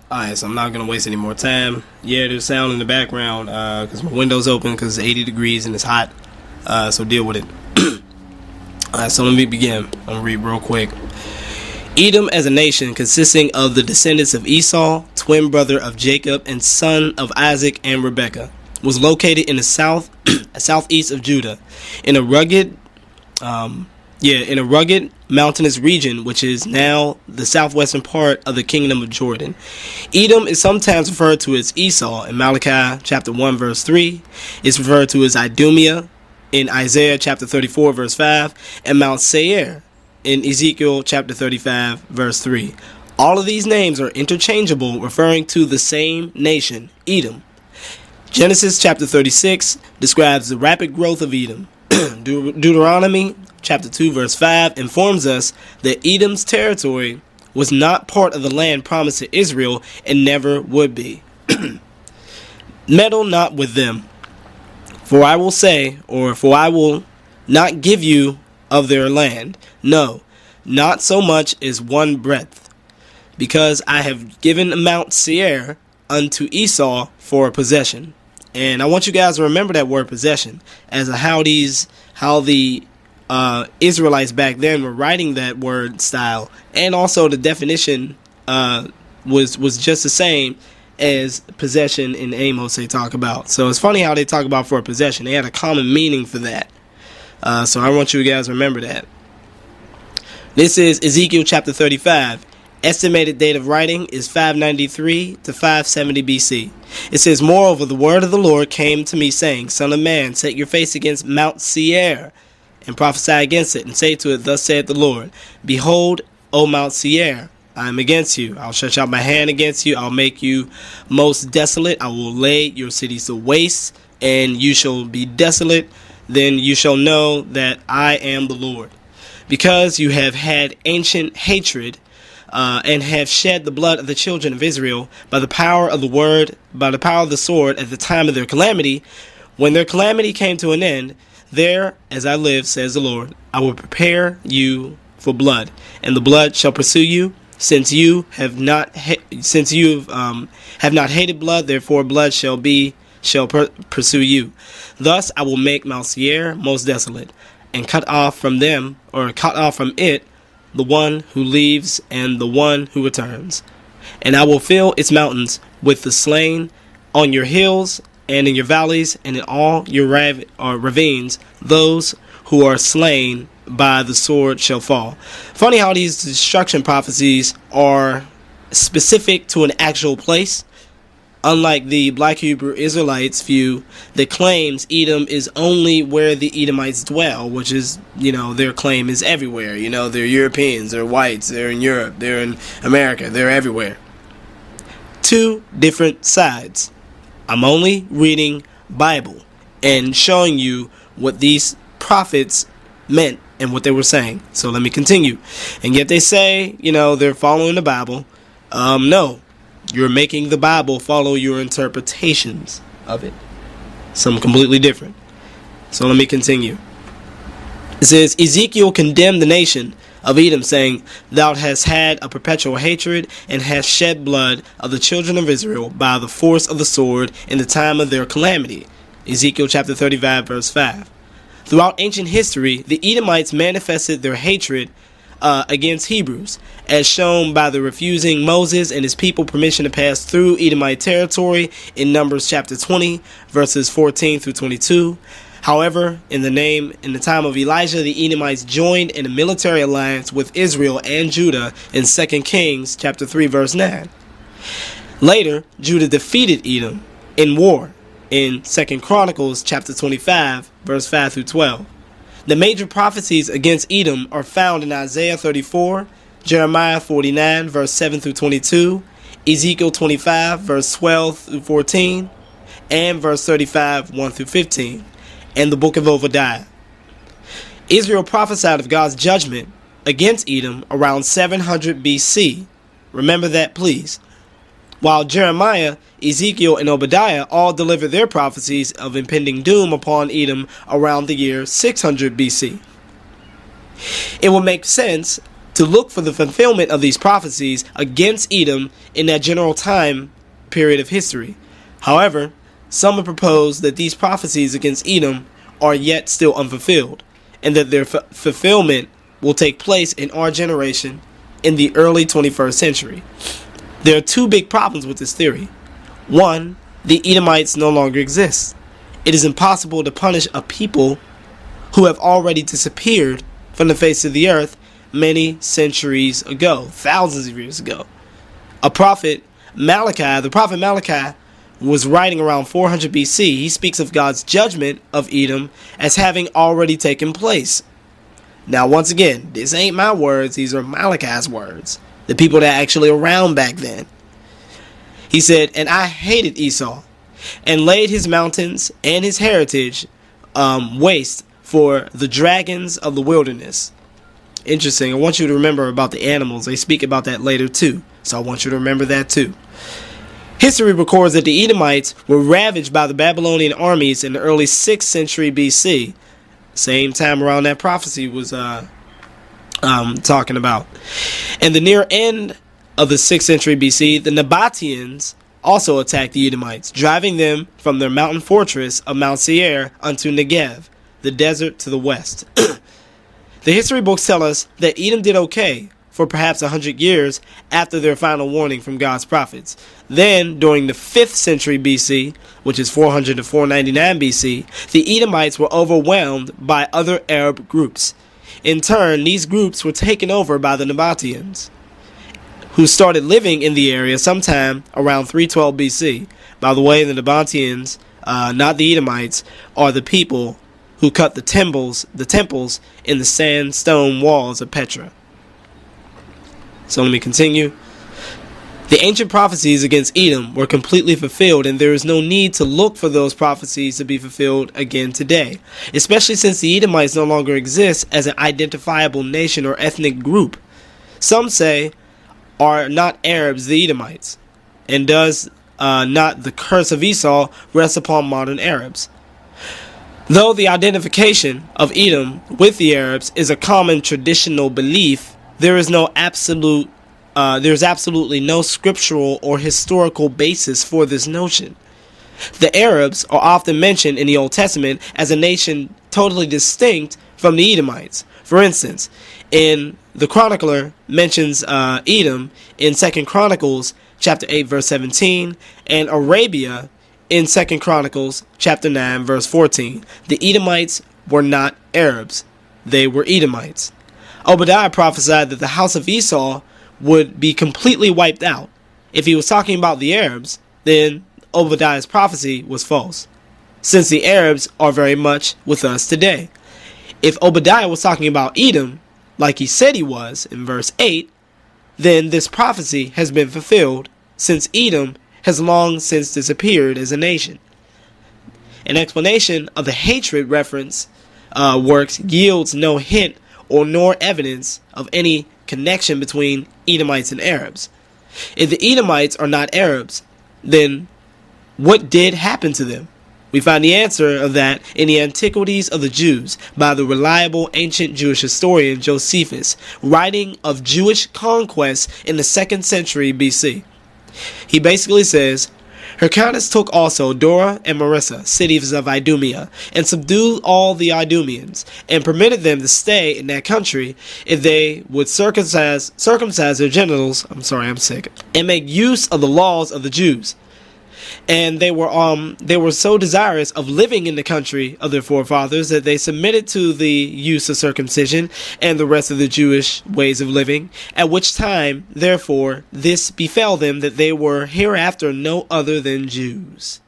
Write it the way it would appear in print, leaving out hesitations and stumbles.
Alright, so I'm not going to waste any more time. Yeah, there's sound in the background because my window's open because it's 80 degrees and it's hot. So deal with it. Alright, so let me begin. I'm going to read real quick. Edom as a nation consisting of the descendants of Esau, twin brother of Jacob and son of Isaac and Rebekah, was located in the southeast of Judah, in a rugged mountainous region, which is now the southwestern part of the kingdom of Jordan. Edom is sometimes referred to as Esau in Malachi chapter 1 verse 3. It's referred to as Idumea in Isaiah chapter 34 verse 5, and Mount Seir in Ezekiel chapter 35 verse 3. All of these names are interchangeable, referring to the same nation, Edom. Genesis chapter 36 describes the rapid growth of Edom. Deuteronomy chapter 2 verse 5 informs us that Edom's territory was not part of the land promised to Israel and never would be. Meddle not with them, for I will not give you of their land, no, not so much as one breadth, because I have given Mount Seir unto Esau for a possession. And I want you guys to remember that word possession as how the Israelites back then were writing that word style, and also the definition was just the same as possession in Amos they talk about. So it's funny how they talk about for a possession. They had a common meaning for that. So I want you guys to remember that. This is Ezekiel chapter 35. Estimated date of writing is 593 to 570 BC. It says, moreover, the word of the Lord came to me, saying, Son of man, set your face against Mount Seir, and prophesy against it, and say to it, Thus saith the Lord, Behold, O Mount Seir, I am against you. I'll stretch out my hand against you. I'll make you most desolate. I will lay your cities to waste, and you shall be desolate. Then you shall know that I am the Lord. Because you have had ancient hatred, and have shed the blood of the children of Israel by the power of the word, by the power of the sword at the time of their calamity, when their calamity came to an end, there, as I live, says the Lord, I will prepare you for blood, and the blood shall pursue you, since you have not hated blood, therefore blood shall pursue you. Thus I will make Mount Seir most desolate, and cut off from it the one who leaves and the one who returns. And I will fill its mountains with the slain on your hills and in your valleys and in all your ravines. Those who are slain by the sword shall fall. Funny how these destruction prophecies are specific to an actual place, unlike the Black Hebrew Israelites view that claims Edom is only where the Edomites dwell, which is, their claim is everywhere. They're Europeans, they're whites, they're in Europe, they're in America, they're everywhere. Two different sides. I'm only reading Bible and showing you what these prophets meant and what they were saying. So let me continue. And yet they say, they're following the Bible. No. You're making the Bible follow your interpretations of it. Something completely different. So let me continue. It says, Ezekiel condemned the nation of Edom, saying, Thou hast had a perpetual hatred, and hast shed blood of the children of Israel by the force of the sword in the time of their calamity. Ezekiel chapter 35 verse 5. Throughout ancient history, the Edomites manifested their hatred against Hebrews, as shown by the refusing Moses and his people permission to pass through Edomite territory in Numbers chapter 20 verses 14 through 22. However, in the time of Elijah, the Edomites joined in a military alliance with Israel and Judah in 2 Kings chapter 3 verse 9. Later, Judah defeated Edom in war in 2 Chronicles chapter 25 verse 5 through 12. The major prophecies against Edom are found in Isaiah 34, Jeremiah 49, verse 7 through 22, Ezekiel 25, verse 12 through 14, and verse 35, 1 through 15, and the book of Obadiah. Israel prophesied of God's judgment against Edom around 700 BC. Remember that, please. While Jeremiah, Ezekiel, and Obadiah all delivered their prophecies of impending doom upon Edom around the year 600 BC. It would make sense to look for the fulfillment of these prophecies against Edom in that general time period of history. However, some have proposed that these prophecies against Edom are yet still unfulfilled, and that their fulfillment will take place in our generation in the early 21st century. There are two big problems with this theory. One, the Edomites no longer exist. It is impossible to punish a people who have already disappeared from the face of the earth many centuries ago, thousands of years ago. The prophet Malachi was writing around 400 BC. He speaks of God's judgment of Edom as having already taken place. Now, once again, this ain't my words. These are Malachi's words. The people that actually around back then. He said, "And I hated Esau, and laid his mountains and his heritage waste for the dragons of the wilderness." Interesting. I want you to remember about the animals. They speak about that later too. So I want you to remember that too. History records that the Edomites were ravaged by the Babylonian armies in the early 6th century BC. Same time around that prophecy was talking about. And the near end of the 6th century BC, the Nabateans also attacked the Edomites, driving them from their mountain fortress of Mount Seir unto Negev, the desert to the west. The history books tell us that Edom did okay for perhaps 100 years after their final warning from God's prophets. Then, during the 5th century BC, which is 400 to 499 BC, the Edomites were overwhelmed by other Arab groups. In turn, these groups were taken over by the Nabateans, who started living in the area sometime around 312 BC. By the way, the Nabateans, not the Edomites, are the people who cut the temples in the sandstone walls of Petra. So let me continue. The ancient prophecies against Edom were completely fulfilled, and there is no need to look for those prophecies to be fulfilled again today, especially since the Edomites no longer exist as an identifiable nation or ethnic group. Some say, are not Arabs the Edomites? And does not the curse of Esau rest upon modern Arabs? Though the identification of Edom with the Arabs is a common traditional belief, there's absolutely no scriptural or historical basis for this notion. The Arabs are often mentioned in the Old Testament as a nation totally distinct from the Edomites. For instance, in the chronicler mentions Edom in 2 Chronicles chapter 8 verse 17, and Arabia in 2 Chronicles chapter 9 verse 14. The Edomites were not Arabs. They were Edomites. Obadiah prophesied that the house of Esau would be completely wiped out. If he was talking about the Arabs, then Obadiah's prophecy was false, since the Arabs are very much with us today. If Obadiah was talking about Edom, like he said he was in verse 8, then this prophecy has been fulfilled, since Edom has long since disappeared as a nation. An explanation of the hatred reference works yields no hint or nor evidence of any connection between Edomites and Arabs. If the Edomites are not Arabs, then what did happen to them? We find the answer of that in the Antiquities of the Jews by the reliable ancient Jewish historian Josephus, writing of Jewish conquests in the 2nd century BC. He basically says, Hyrcanus took also Dora and Marissa, cities of Idumea, and subdued all the Idumeans, and permitted them to stay in that country if they would circumcise their genitals, and make use of the laws of the Jews. And they were so desirous of living in the country of their forefathers that they submitted to the use of circumcision and the rest of the Jewish ways of living, at which time, therefore, this befell them that they were hereafter no other than Jews.